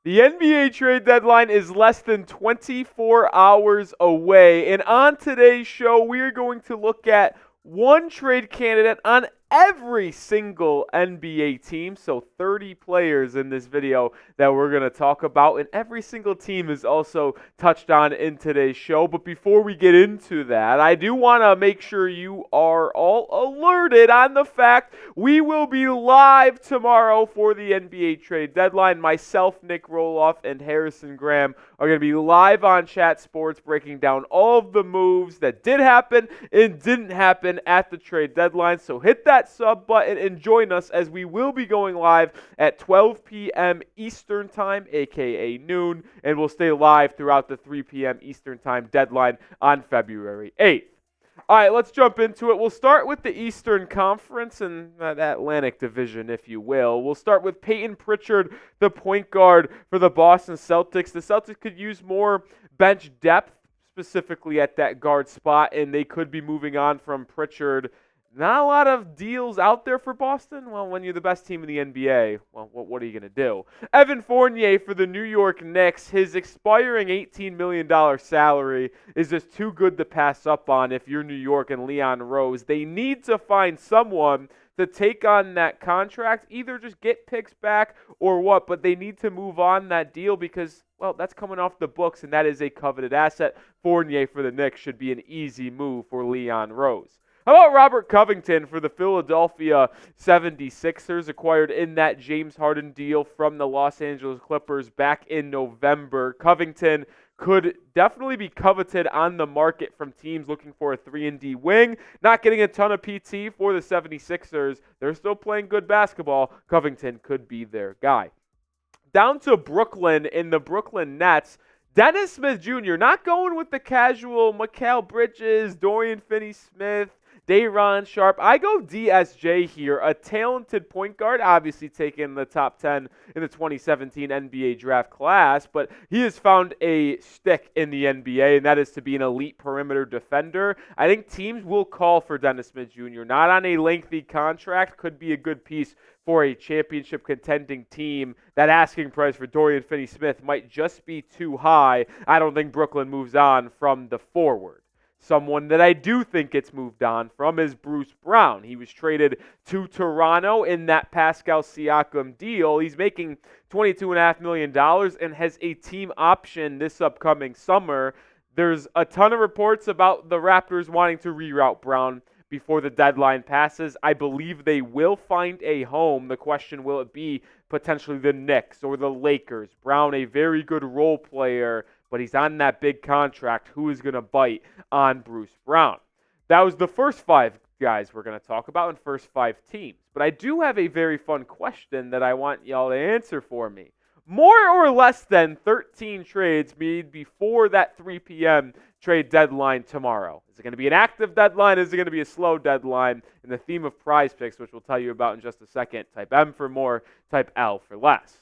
The NBA trade deadline is less than 24 hours away, and on today's show, we are going to look at one trade candidate on every single NBA team. So 30 players in this video that we're going to talk about, and every single team is also touched on in today's show. But before we get into that, I do want to make sure you are all alerted on the fact we will be live tomorrow for the NBA trade deadline. Myself, Nick Roloff, and Harrison Graham are going to be live on Chat Sports breaking down all of the moves that did happen and didn't happen at the trade deadline. So hit that sub button and join us as we will be going live at 12 p.m. Eastern Time, aka noon, and we'll stay live throughout the 3 p.m. Eastern Time deadline on February 8th. All right, let's jump into it. We'll start with the Eastern Conference and that Atlantic Division, if you will. We'll start with Payton Pritchard, the point guard for the Boston Celtics. The Celtics could use more bench depth, specifically at that guard spot, and they could be moving on from Pritchard. Not a lot of deals out there for Boston. Well, when you're the best team in the NBA, well, what are you going to do? Evan Fournier for the New York Knicks. His expiring $18 million salary is just too good to pass up on if you're New York and Leon Rose. They need to find someone to take on that contract, either just get picks back or what, but they need to move on that deal because, well, that's coming off the books, and that is a coveted asset. Fournier for the Knicks should be an easy move for Leon Rose. How about Robert Covington for the Philadelphia 76ers, acquired in that James Harden deal from the Los Angeles Clippers back in November? Covington could definitely be coveted on the market from teams looking for a 3-and-D wing. Not getting a ton of PT for the 76ers. They're still playing good basketball. Covington could be their guy. Down to Brooklyn in the Brooklyn Nets. Dennis Smith Jr. not going with the casual Mikal Bridges, Dorian Finney-Smith, Day'Ron Sharpe. I go DSJ here, a talented point guard, obviously taken the top 10 in the 2017 NBA draft class, but he has found a stick in the NBA, and that is to be an elite perimeter defender. I think teams will call for Dennis Smith Jr., not on a lengthy contract, could be a good piece for a championship contending team. That asking price for Dorian Finney-Smith might just be too high. I don't think Brooklyn moves on from the forward. Someone that I do think gets moved on from is Bruce Brown. He was traded to Toronto in that Pascal Siakam deal. He's making $22.5 million and has a team option this upcoming summer. There's a ton of reports about the Raptors wanting to reroute Brown before the deadline passes. I believe they will find a home. The question, will it be potentially the Knicks or the Lakers? Brown, a very good role player, but he's on that big contract. Who is going to bite on Bruce Brown? That was the first 5 guys we're going to talk about and first 5 teams. But I do have a very fun question that I want y'all to answer for me. More or less than 13 trades made before that 3 p.m. trade deadline tomorrow. Is it going to be an active deadline? Is it going to be a slow deadline? And the theme of prize picks, which we'll tell you about in just a second. Type M for more, type L for less.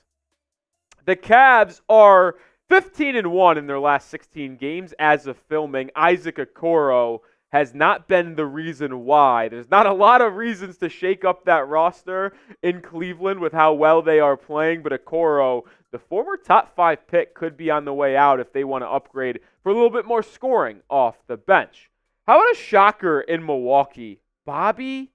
The Cavs are 15-1 in their last 16 games as of filming. Isaac Okoro has not been the reason why. There's not a lot of reasons to shake up that roster in Cleveland with how well they are playing, but Okoro, the former top 5 pick, could be on the way out if they want to upgrade for a little bit more scoring off the bench. How about a shocker in Milwaukee? Bobby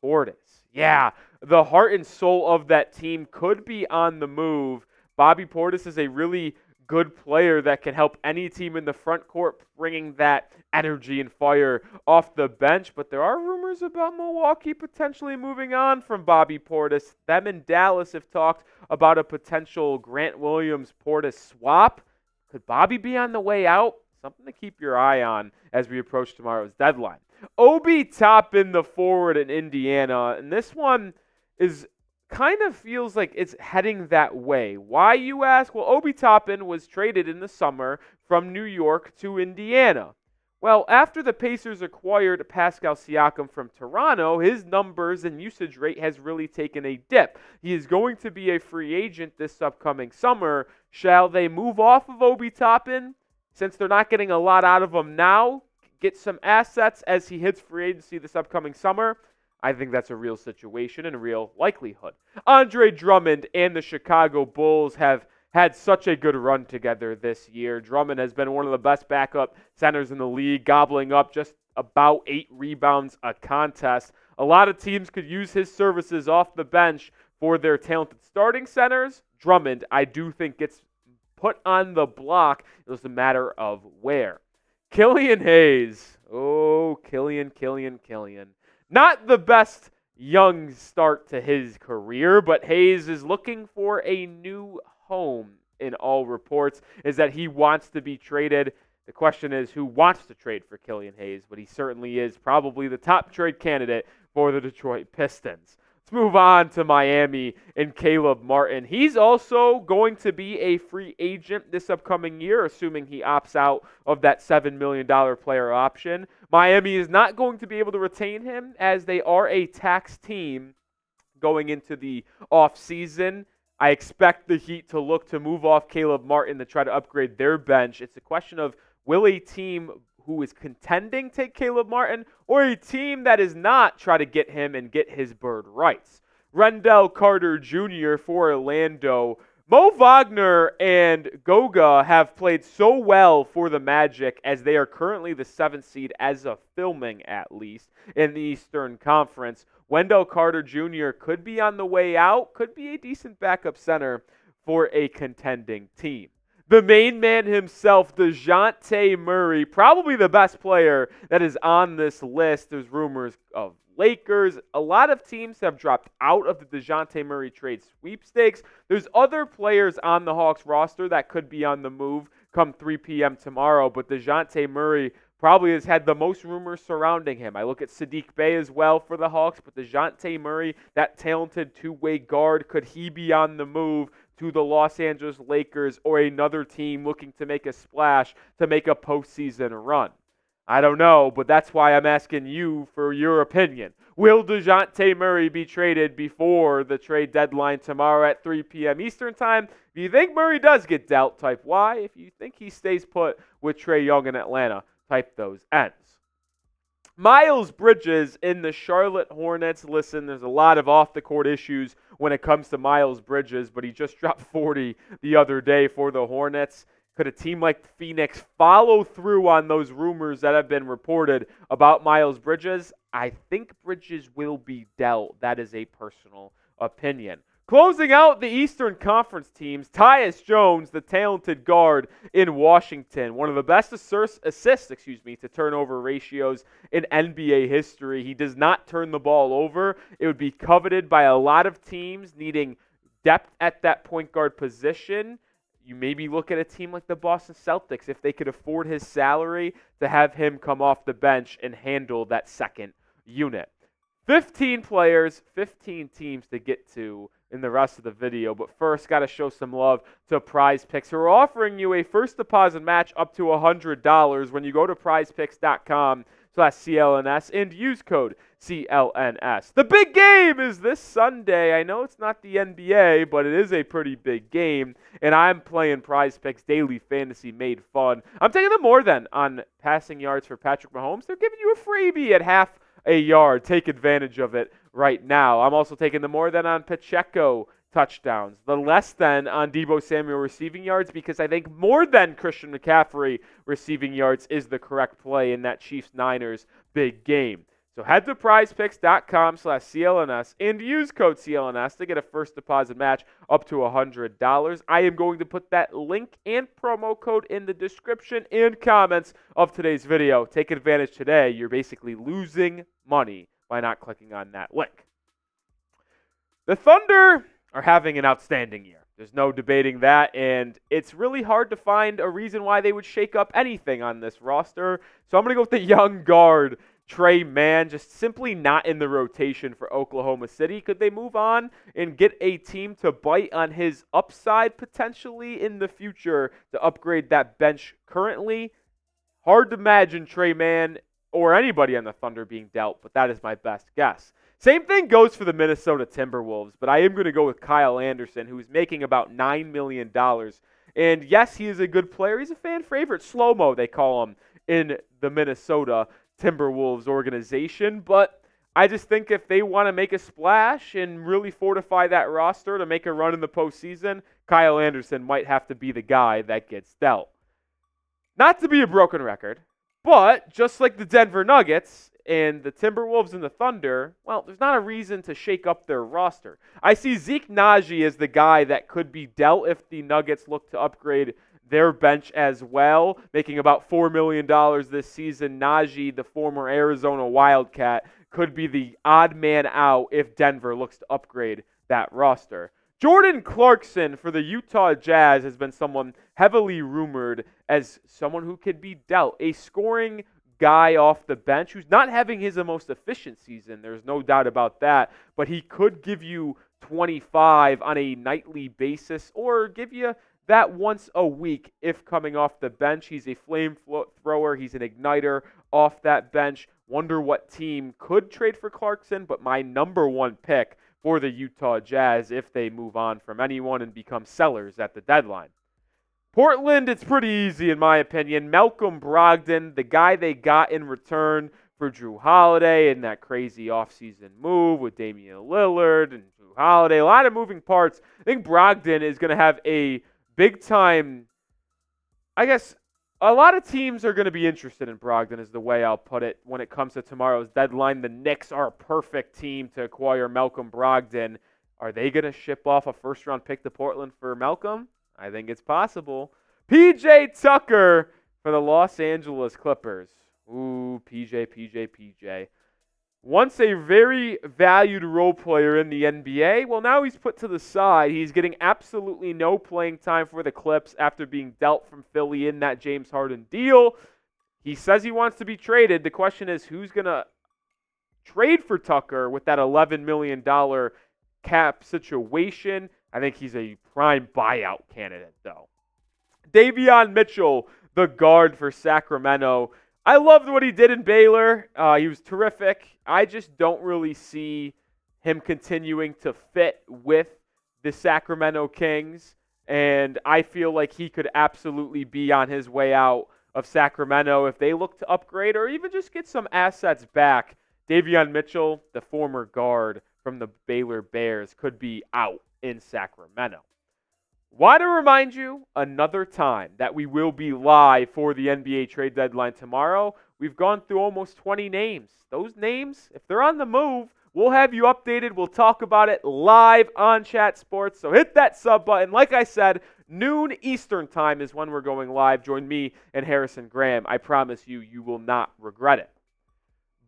Portis. Yeah, the heart and soul of that team could be on the move. Bobby Portis is a really good player that can help any team in the front court, bringing that energy and fire off the bench. But there are rumors about Milwaukee potentially moving on from Bobby Portis. Them and Dallas have talked about a potential Grant Williams-Portis swap. Could Bobby be on the way out? Something to keep your eye on as we approach tomorrow's deadline. Obi Toppin, the forward in Indiana, and this one is kind of feels like it's heading that way. Why, you ask? Well, Obi Toppin was traded in the summer from New York to Indiana. Well, after the Pacers acquired Pascal Siakam from Toronto, his numbers and usage rate has really taken a dip. He is going to be a free agent this upcoming summer. Shall they move off of Obi Toppin, since they're not getting a lot out of him now, get some assets as he hits free agency this upcoming summer? I think that's a real situation and a real likelihood. Andre Drummond and the Chicago Bulls have had such a good run together this year. Drummond has been one of the best backup centers in the league, gobbling up just about 8 rebounds a contest. A lot of teams could use his services off the bench for their talented starting centers. Drummond, I do think, gets put on the block. It was a matter of where. Killian Hayes. Oh, Killian. Not the best young start to his career, but Hayes is looking for a new home in all reports, is that he wants to be traded. The question is who wants to trade for Killian Hayes, but he certainly is probably the top trade candidate for the Detroit Pistons. Let's move on to Miami and Caleb Martin. He's also going to be a free agent this upcoming year, assuming he opts out of that $7 million player option. Miami is not going to be able to retain him as they are a tax team going into the offseason. I expect the Heat to look to move off Caleb Martin to try to upgrade their bench. It's a question of, will a team who is contending take Caleb Martin, or a team that is not try to get him and get his bird rights? Wendell Carter Jr. for Orlando. Mo Wagner and Goga have played so well for the Magic, as they are currently the 7th seed as of filming, at least, in the Eastern Conference. Wendell Carter Jr. could be on the way out, could be a decent backup center for a contending team. The main man himself, Dejounte Murray, probably the best player that is on this list. There's rumors of Lakers. A lot of teams have dropped out of the Dejounte Murray trade sweepstakes. There's other players on the Hawks roster that could be on the move come 3 p.m. tomorrow, but Dejounte Murray probably has had the most rumors surrounding him. I look at Saddiq Bey as well for the Hawks, but Dejounte Murray, that talented two-way guard, could he be on the move to the Los Angeles Lakers or another team looking to make a splash to make a postseason run? I don't know, but that's why I'm asking you for your opinion. Will Dejounte Murray be traded before the trade deadline tomorrow at 3 p.m. Eastern Time? If you think Murray does get dealt, type Y. If you think he stays put with Trae Young in Atlanta, type those N's. Miles Bridges in the Charlotte Hornets. Listen, there's a lot of off-the-court issues when it comes to Miles Bridges, but he just dropped 40 the other day for the Hornets. Could a team like Phoenix follow through on those rumors that have been reported about Miles Bridges? I think Bridges will be dealt. That is a personal opinion. Closing out the Eastern Conference teams, Tyus Jones, the talented guard in Washington, one of the best assists to turnover ratios in NBA history. He does not turn the ball over. It would be coveted by a lot of teams needing depth at that point guard position. You maybe look at a team like the Boston Celtics, if they could afford his salary, to have him come off the bench and handle that second unit. 15 players, 15 teams to get to in the rest of the video. But first, got to show some love to Prize Picks, who are offering you a first deposit match up to $100 when you go to prizepicks.com/CLNS and use code CLNS. The big game is this Sunday. I know it's not the NBA, but it is a pretty big game. And I'm playing Prize Picks Daily Fantasy Made Fun. I'm taking the more than on passing yards for Patrick Mahomes. They're giving you a freebie at half a yard. Take advantage of it right now. I'm also taking the more than on Pacheco touchdowns, the less than on Deebo Samuel receiving yards, because I think more than Christian McCaffrey receiving yards is the correct play in that Chiefs-Niners big game. So head to prizepicks.com/CLNS and use code CLNS to get a first deposit match up to $100. I am going to put that link and promo code in the description and comments of today's video. Take advantage today. You're basically losing money by not clicking on that link. The Thunder are having an outstanding year. There's no debating that, and it's really hard to find a reason why they would shake up anything on this roster. So I'm going to go with the young guard, Tre Mann, just simply not in the rotation for Oklahoma City. Could they move on and get a team to bite on his upside potentially in the future to upgrade that bench currently? Hard to imagine Tre Mann or anybody on the Thunder being dealt, but that is my best guess. Same thing goes for the Minnesota Timberwolves, but I am going to go with Kyle Anderson, who's making about $9 million. And yes, he is a good player. He's a fan favorite. Slow-mo, they call him in the Minnesota Timberwolves organization, but I just think if they want to make a splash and really fortify that roster to make a run in the postseason, Kyle Anderson might have to be the guy that gets dealt. Not to be a broken record, but just like the Denver Nuggets and the Timberwolves and the Thunder, well, there's not a reason to shake up their roster. I see Zeke Nnaji as the guy that could be dealt if the Nuggets look to upgrade their bench as well, making about $4 million this season. Nnaji, the former Arizona Wildcat, could be the odd man out if Denver looks to upgrade that roster. Jordan Clarkson for the Utah Jazz has been someone heavily rumored as someone who could be dealt. A scoring guy off the bench who's not having his most efficient season. There's no doubt about that. But he could give you 25 on a nightly basis or give you that once a week if coming off the bench. He's a flame thrower. He's an igniter off that bench. Wonder what team could trade for Clarkson, but my number one pick for the Utah Jazz if they move on from anyone and become sellers at the deadline. Portland, it's pretty easy in my opinion. Malcolm Brogdon, the guy they got in return for Drew Holiday and that crazy offseason move with Damian Lillard and Drew Holiday. A lot of moving parts. I think Brogdon is going to have a big time, I guess, a lot of teams are going to be interested in Brogdon is the way I'll put it when it comes to tomorrow's deadline. The Knicks are a perfect team to acquire Malcolm Brogdon. Are they going to ship off a first-round pick to Portland for Malcolm? I think it's possible. P.J. Tucker for the Los Angeles Clippers. Ooh, PJ. Once a very valued role player in the NBA, well, now he's put to the side. He's getting absolutely no playing time for the Clips after being dealt from Philly in that James Harden deal. He says he wants to be traded. The question is, who's going to trade for Tucker with that $11 million cap situation? I think he's a prime buyout candidate, though. Davion Mitchell, the guard for Sacramento. I loved what he did in Baylor. He was terrific. I just don't really see him continuing to fit with the Sacramento Kings, and I feel like he could absolutely be on his way out of Sacramento if they look to upgrade or even just get some assets back. Davion Mitchell, the former guard from the Baylor Bears, could be out in Sacramento. Want to remind you another time that we will be live for the NBA trade deadline tomorrow. We've gone through almost 20 names. Those names, if they're on the move, we'll have you updated. We'll talk about it live on Chat Sports. So hit that sub button. Like I said, noon Eastern time is when we're going live. Join me and Harrison Graham. I promise you, you will not regret it.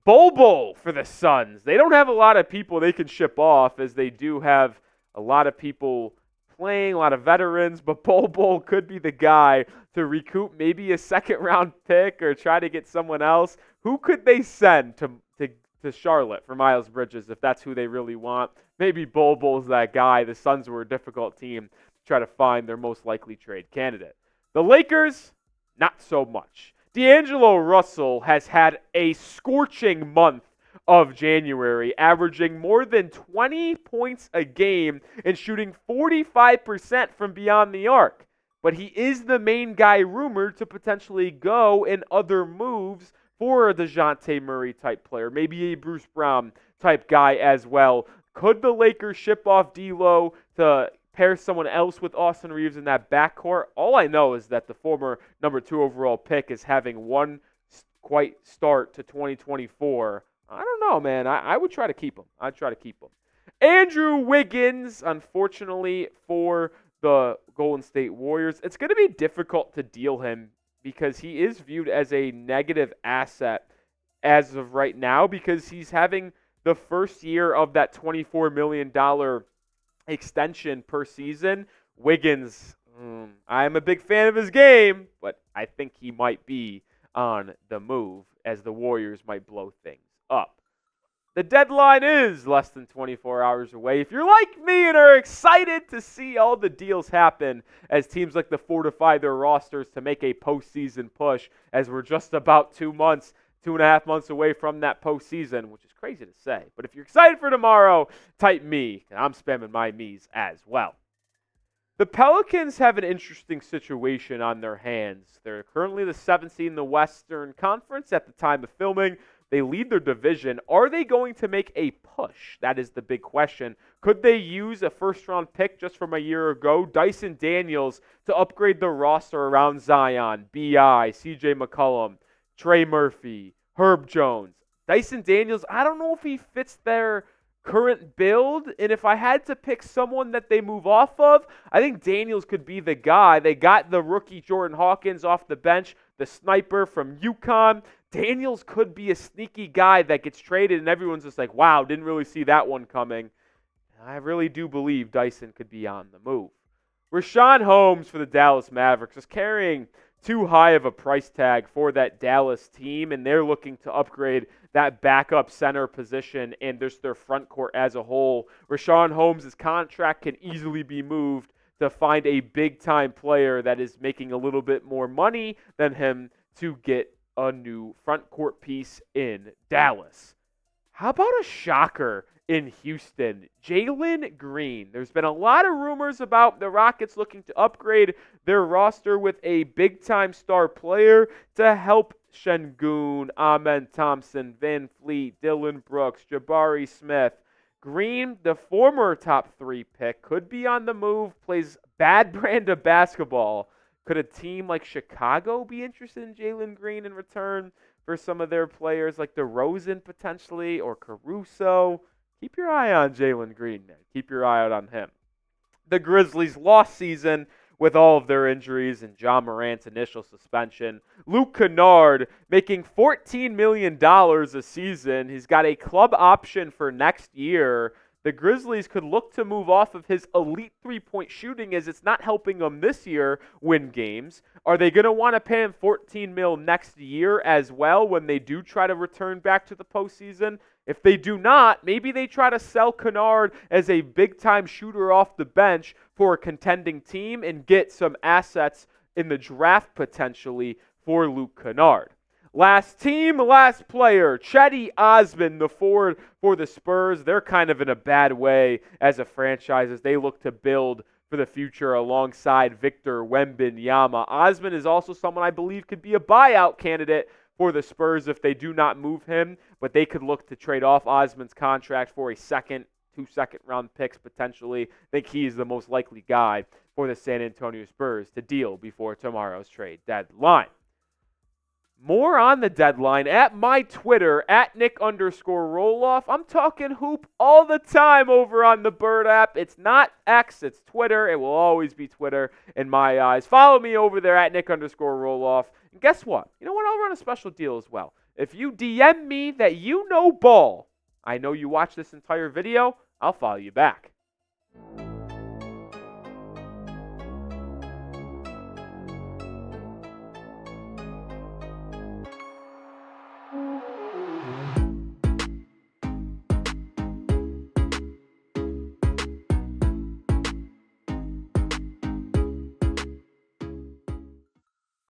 Bol Bol for the Suns. They don't have a lot of people they can ship off, as they do have a lot of people playing, a lot of veterans, but Bol Bol could be the guy to recoup maybe a second-round pick or try to get someone else. Who could they send to Charlotte for Miles Bridges if that's who they really want? Maybe Bol Bol's that guy. The Suns were a difficult team to try to find their most likely trade candidate. The Lakers, not so much. D'Angelo Russell has had a scorching month of January, averaging more than 20 points a game and shooting 45% from beyond the arc. But he is the main guy rumored to potentially go in other moves for a Dejounte Murray type player, maybe a Bruce Brown type guy as well. Could the Lakers ship off D'Lo to pair someone else with Austin Reeves in that backcourt? All I know is that the former number 2 overall pick is having one quite start to 2024. I don't know, man. I would try to keep him. I'd try to keep him. Andrew Wiggins, unfortunately for the Golden State Warriors, it's going to be difficult to deal him because he is viewed as a negative asset as of right now because he's having the first year of that $24 million extension per season. Wiggins, I'm a big fan of his game, but I think he might be on the move as the Warriors might blow things up. The deadline is less than 24 hours away. If you're like me and are excited to see all the deals happen as teams like to fortify their rosters to make a postseason push, as we're just about 2.5 months away from that postseason, which is crazy to say. But if you're excited for tomorrow, type me, and I'm spamming my me's as well. The Pelicans have an interesting situation on their hands. They're currently the 7th seed in the Western Conference at the time of filming. They lead their division. Are they going to make a push? That is the big question. Could they use a first-round pick just from a year ago, Dyson Daniels, to upgrade the roster around Zion, B.I., C.J. McCollum, Trey Murphy, Herb Jones? Dyson Daniels, I don't know if he fits their current build, and if I had to pick someone that they move off of, I think Daniels could be the guy. They got the rookie Jordan Hawkins off the bench, the sniper from UConn. Daniels could be a sneaky guy that gets traded, and everyone's just like, wow, didn't really see that one coming. I really do believe Dyson could be on the move. Richaun Holmes for the Dallas Mavericks is carrying too high of a price tag for that Dallas team, and they're looking to upgrade that backup center position and just their front court as a whole. Richaun Holmes' contract can easily be moved to find a big-time player that is making a little bit more money than him to get a new front court piece in Dallas. How about a shocker in Houston? Jalen Green. There's been a lot of rumors about the Rockets looking to upgrade their roster with a big-time star player to help Şengün, Amen Thompson, Van Fleet, Dylan Brooks, Jabari Smith. Green, the former top 3 pick, could be on the move, plays bad brand of basketball. Could a team like Chicago be interested in Jalen Green in return for some of their players like DeRozan potentially or Caruso? Keep your eye on Jalen Green, man. Keep your eye out on him. The Grizzlies lost season with all of their injuries and John Morant's initial suspension. Luke Kennard making $14 million a season. He's got a club option for next year. The Grizzlies could look to move off of his elite three-point shooting as it's not helping them this year win games. Are they going to want to pay him $14 million next year as well when they do try to return back to the postseason? If they do not, maybe they try to sell Kennard as a big-time shooter off the bench for a contending team and get some assets in the draft potentially for Luke Kennard. Last team, last player, Cedi Osman, the forward for the Spurs. They're kind of in a bad way as a franchise as they look to build for the future alongside Victor Wembanyama. Osman is also someone I believe could be a buyout candidate for the Spurs if they do not move him, but they could look to trade off Osman's contract for a two second-round picks potentially. I think he's the most likely guy for the San Antonio Spurs to deal before tomorrow's trade deadline. More on the deadline at my Twitter, at Nick_Roloff. I'm talking hoop all the time over on the Bird app. It's not X, it's Twitter. It will always be Twitter in my eyes. Follow me over there at Nick_Roloff. And guess what? You know what? I'll run a special deal as well. If you DM me that you know ball, I know you watched this entire video, I'll follow you back.